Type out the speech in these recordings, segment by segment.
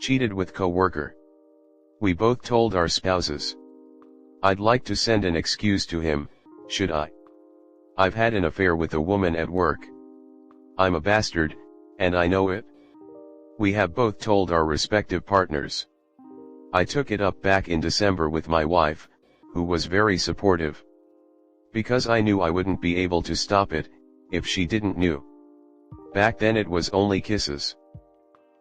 Cheated with coworker. We both told our spouses. I'd like to send an excuse to him, should I? I've had an affair with a woman at work. I'm a bastard, and I know it. We have both told our respective partners. I took it up back in December with my wife, who was very supportive. Because I knew I wouldn't be able to stop it, if she didn't knew. Back then it was only kisses.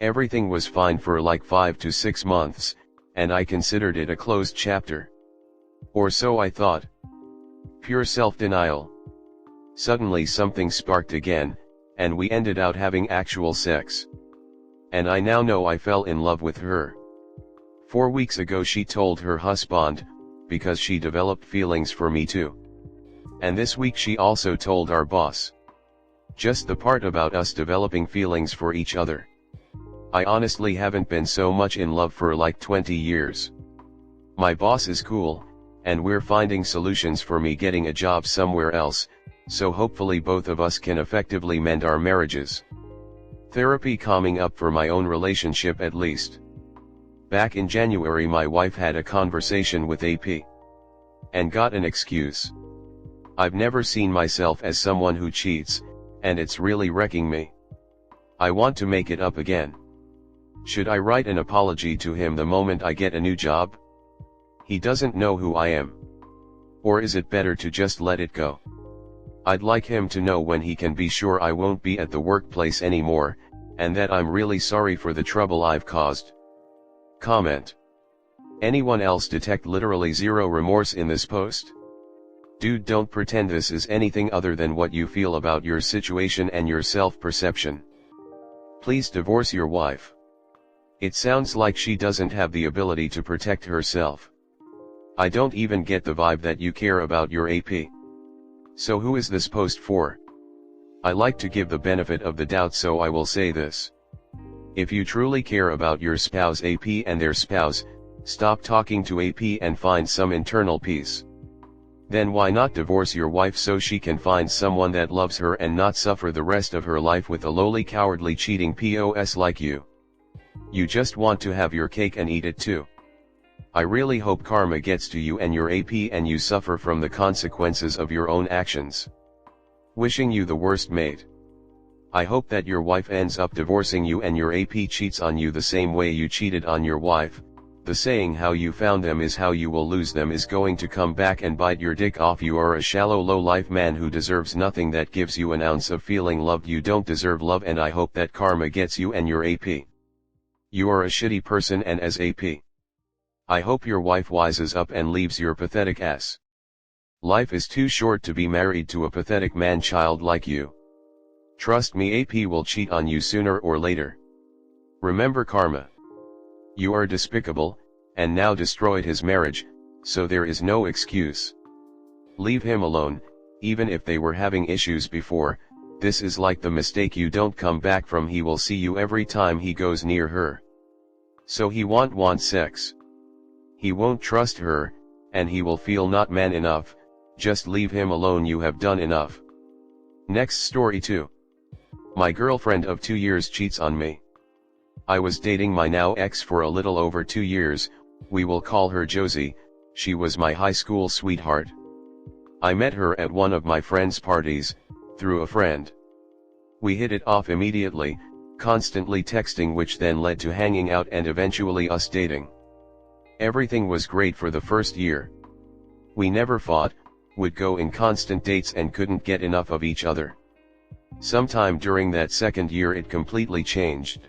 Everything was fine for like 5 to 6 months, and I considered it a closed chapter. Or so I thought. Pure self-denial. Suddenly something sparked again, and we ended out having actual sex. And I now know I fell in love with her. 4 weeks ago she told her husband, because she developed feelings for me too. And this week she also told our boss. Just the part about us developing feelings for each other. I honestly haven't been so much in love for like 20 years. My boss is cool, and we're finding solutions for me getting a job somewhere else, so hopefully both of us can effectively mend our marriages. Therapy coming up for my own relationship at least. Back in January my wife had a conversation with AP. And got an excuse. I've never seen myself as someone who cheats, and it's really wrecking me. I want to make it up again. Should I write an apology to him the moment I get a new job? He doesn't know who I am. Or is it better to just let it go? I'd like him to know when he can be sure I won't be at the workplace anymore, and that I'm really sorry for the trouble I've caused. Comment. Anyone else detect literally zero remorse in this post? Dude, don't pretend this is anything other than what you feel about your situation and your self-perception. Please divorce your wife. It sounds like she doesn't have the ability to protect herself. I don't even get the vibe that you care about your AP. So who is this post for? I like to give the benefit of the doubt, so I will say this. If you truly care about your spouse AP and their spouse, stop talking to AP and find some internal peace. Then why not divorce your wife so she can find someone that loves her and not suffer the rest of her life with a lowly, cowardly, cheating POS like you? You just want to have your cake and eat it too. I really hope karma gets to you and your AP and you suffer from the consequences of your own actions. Wishing you the worst, mate. I hope that your wife ends up divorcing you and your AP cheats on you the same way you cheated on your wife. The saying how you found them is how you will lose them is going to come back and bite your dick off. You are a shallow, low-life man who deserves nothing that gives you an ounce of feeling loved. You don't deserve love, and I hope that karma gets you and your AP. You are a shitty person, and as AP, I hope your wife wises up and leaves your pathetic ass. Life is too short to be married to a pathetic man-child like you. Trust me, AP will cheat on you sooner or later. Remember karma. You are despicable, and now destroyed his marriage, so there is no excuse. Leave him alone, even if they were having issues before. This is like the mistake you don't come back from. He will see you every time he goes near her. So he won't want sex. He won't trust her, and he will feel not man enough. Just leave him alone, you have done enough. Next story 2. My girlfriend of 2 years cheats on me. I was dating my now ex for a little over 2 years, we will call her Josie. She was my high school sweetheart. I met her at one of my friend's parties, through a friend. We hit it off immediately, constantly texting, which then led to hanging out and eventually us dating. Everything was great for the first year. We never fought, would go in constant dates and couldn't get enough of each other. Sometime during that second year it completely changed.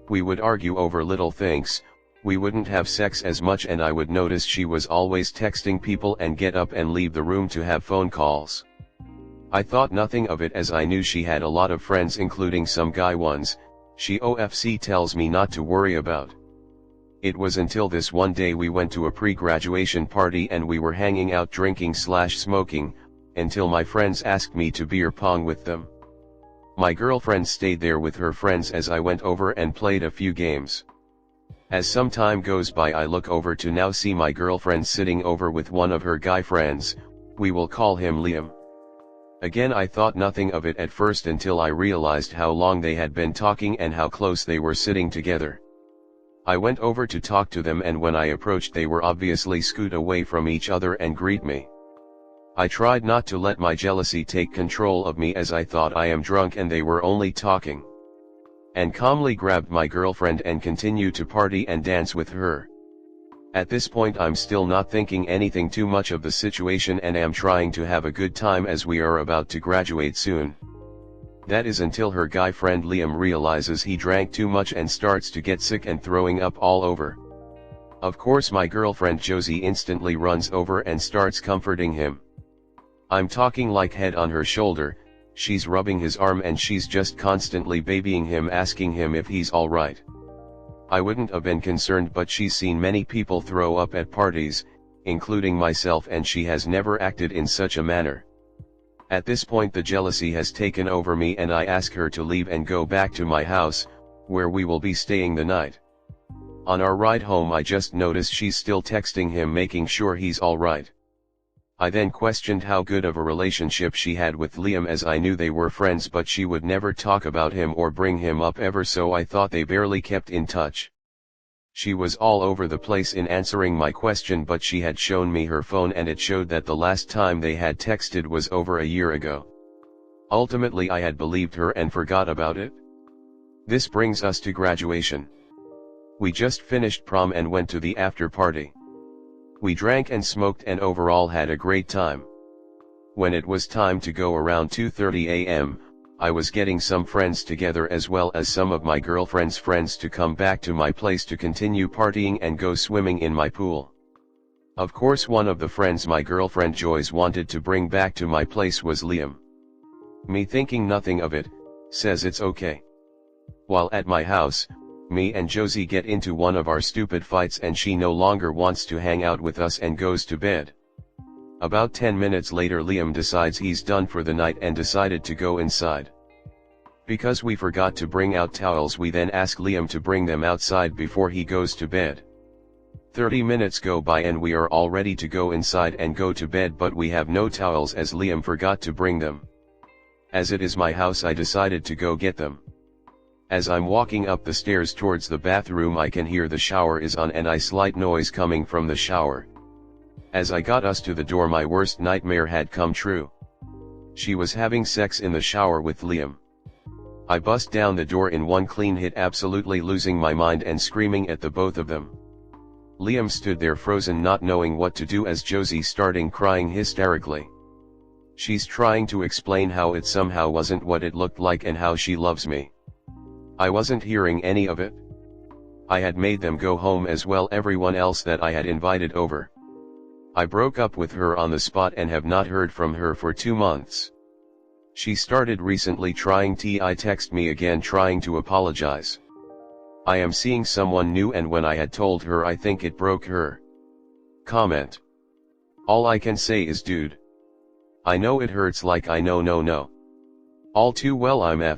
We would argue over little things, we wouldn't have sex as much, and I would notice she was always texting people and get up and leave the room to have phone calls. I thought nothing of it as I knew she had a lot of friends, including some guy ones, she OFC tells me not to worry about. It was until this one day we went to a pre-graduation party and we were hanging out drinking/smoking, until my friends asked me to beer pong with them. My girlfriend stayed there with her friends as I went over and played a few games. As some time goes by I look over to now see my girlfriend sitting over with one of her guy friends, we will call him Liam. Again I thought nothing of it at first until I realized how long they had been talking and how close they were sitting together. I went over to talk to them, and when I approached they were obviously scoot away from each other and greet me. I tried not to let my jealousy take control of me, as I thought I am drunk and they were only talking. And calmly grabbed my girlfriend and continued to party and dance with her. At this point I'm still not thinking anything too much of the situation and am trying to have a good time as we are about to graduate soon. That is until her guy friend Liam realizes he drank too much and starts to get sick and throwing up all over. Of course my girlfriend Josie instantly runs over and starts comforting him. I'm talking like head on her shoulder, she's rubbing his arm and she's just constantly babying him, asking him if he's alright. I wouldn't have been concerned, but she's seen many people throw up at parties, including myself, and she has never acted in such a manner. At this point the jealousy has taken over me and I ask her to leave and go back to my house, where we will be staying the night. On our ride home I just noticed she's still texting him, making sure he's alright. I then questioned how good of a relationship she had with Liam, as I knew they were friends, but she would never talk about him or bring him up ever, so I thought they barely kept in touch. She was all over the place in answering my question, but she had shown me her phone and it showed that the last time they had texted was over a year ago. Ultimately I had believed her and forgot about it. This brings us to graduation. We just finished prom and went to the after party. We drank and smoked and overall had a great time. When it was time to go around 2:30 a.m., I was getting some friends together as well as some of my girlfriend's friends to come back to my place to continue partying and go swimming in my pool. Of course one of the friends my girlfriend Joyce wanted to bring back to my place was Liam. Me, thinking nothing of it, says it's okay. While at my house, me and Josie get into one of our stupid fights and she no longer wants to hang out with us and goes to bed. About 10 minutes later Liam decides he's done for the night and decided to go inside. Because we forgot to bring out towels, we then ask Liam to bring them outside before he goes to bed. 30 minutes go by and we are all ready to go inside and go to bed, but we have no towels as Liam forgot to bring them. As it is my house, I decided to go get them. As I'm walking up the stairs towards the bathroom, I can hear the shower is on and a slight noise coming from the shower. As I got us to the door, my worst nightmare had come true. She was having sex in the shower with Liam. I bust down the door in one clean hit, absolutely losing my mind and screaming at the both of them. Liam stood there frozen, not knowing what to do, as Josie starting crying hysterically. She's trying to explain how it somehow wasn't what it looked like and how she loves me. I wasn't hearing any of it. I had made them go home as well, everyone else that I had invited over. I broke up with her on the spot and have not heard from her for 2 months. She started recently trying to text me again, trying to apologize. I am seeing someone new, and when I had told her, I think it broke her. Comment. All I can say is, dude. I know it hurts, like I know no. All too well. I'm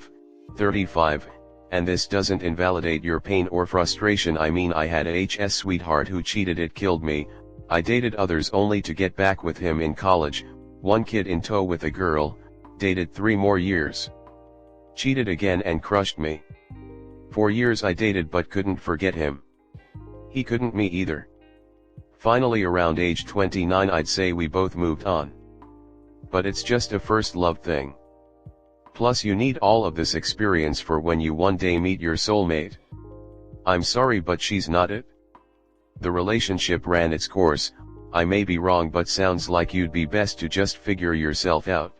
35, and this doesn't invalidate your pain or frustration. I mean, I had a HS sweetheart who cheated, it killed me. I dated others only to get back with him in college, one kid in tow with a girl, dated 3 more years. Cheated again and crushed me. 4 years I dated but couldn't forget him. He couldn't me either. Finally around age 29 I'd say we both moved on. But it's just a first love thing. Plus you need all of this experience for when you one day meet your soulmate. I'm sorry, but she's not it. The relationship ran its course. I may be wrong, but sounds like you'd be best to just figure yourself out.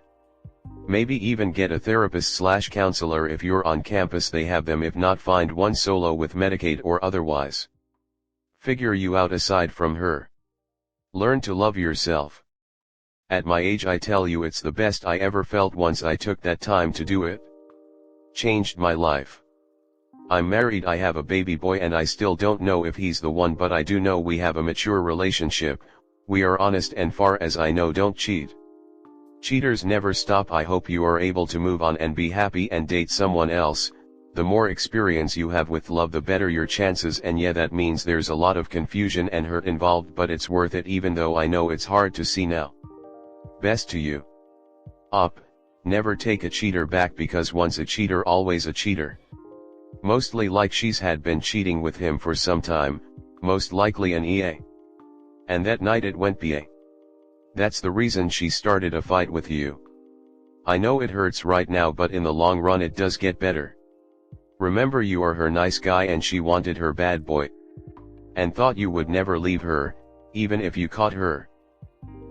Maybe even get a therapist/counselor if you're on campus, they have them. If not, find one solo with Medicaid or otherwise. Figure you out aside from her. Learn to love yourself. At my age, I tell you, it's the best I ever felt once I took that time to do it. Changed my life. I'm married, I have a baby boy, and I still don't know if he's the one, but I do know we have a mature relationship, we are honest, and far as I know don't cheat. Cheaters never stop. I hope you are able to move on and be happy and date someone else. The more experience you have with love, the better your chances, and yeah, that means there's a lot of confusion and hurt involved, but it's worth it, even though I know it's hard to see now. Best to you. Up. Never take a cheater back, because once a cheater always a cheater. Mostly like she's had been cheating with him for some time, most likely an EA. And that night it went BA. That's the reason she started a fight with you. I know it hurts right now, but in the long run it does get better. Remember, you are her nice guy and she wanted her bad boy. And thought you would never leave her, even if you caught her.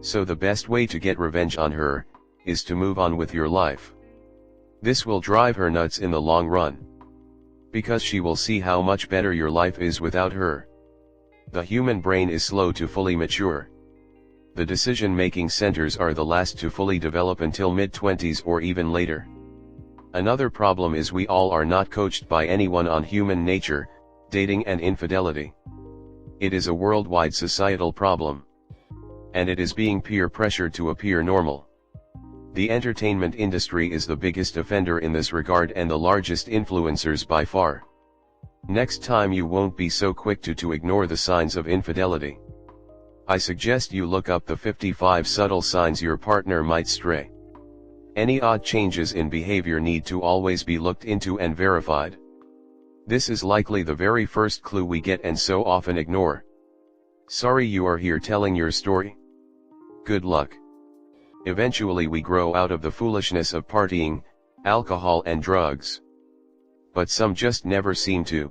So the best way to get revenge on her, is to move on with your life. This will drive her nuts in the long run. Because she will see how much better your life is without her. The human brain is slow to fully mature. The decision-making centers are the last to fully develop until mid-20s or even later. Another problem is we all are not coached by anyone on human nature, dating and infidelity. It is a worldwide societal problem. And it is being peer pressured to appear normal. The entertainment industry is the biggest offender in this regard and the largest influencers by far. Next time you won't be so quick to ignore the signs of infidelity. I suggest you look up the 55 subtle signs your partner might stray. Any odd changes in behavior need to always be looked into and verified. This is likely the very first clue we get and so often ignore. Sorry you are here telling your story. Good luck. Eventually we grow out of the foolishness of partying, alcohol and drugs. But some just never seem to.